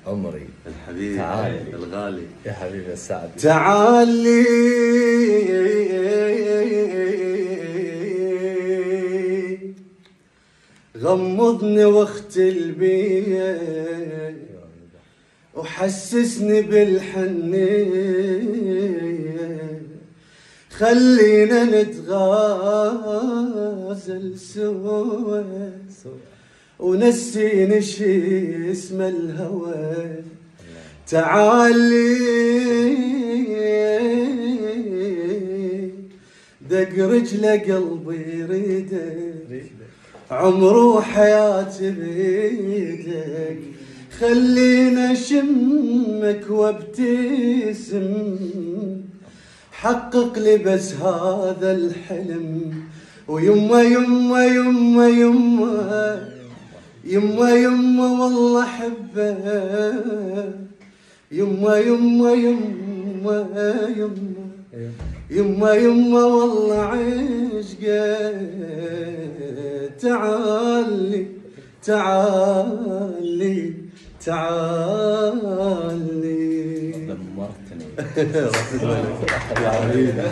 عمري الحبيب تعالي الغالي يا حبيبي السعد، تعالي غمضني واختل بيا وحسسني بالحنية، خلينا نتغازل سوا ونسيني شي اسم الهوى. تعالي دق رجله قلبي يريدك، عمر وحياتي بيدك، خلينا اشمك وابتسم، حقق لي بس هذا الحلم. ويما يما يما يما يما يما والله احبه، يما يما يما يما يما يما والله عشقه. تعالي تعالي تعالي دمرتني يا حبيبي.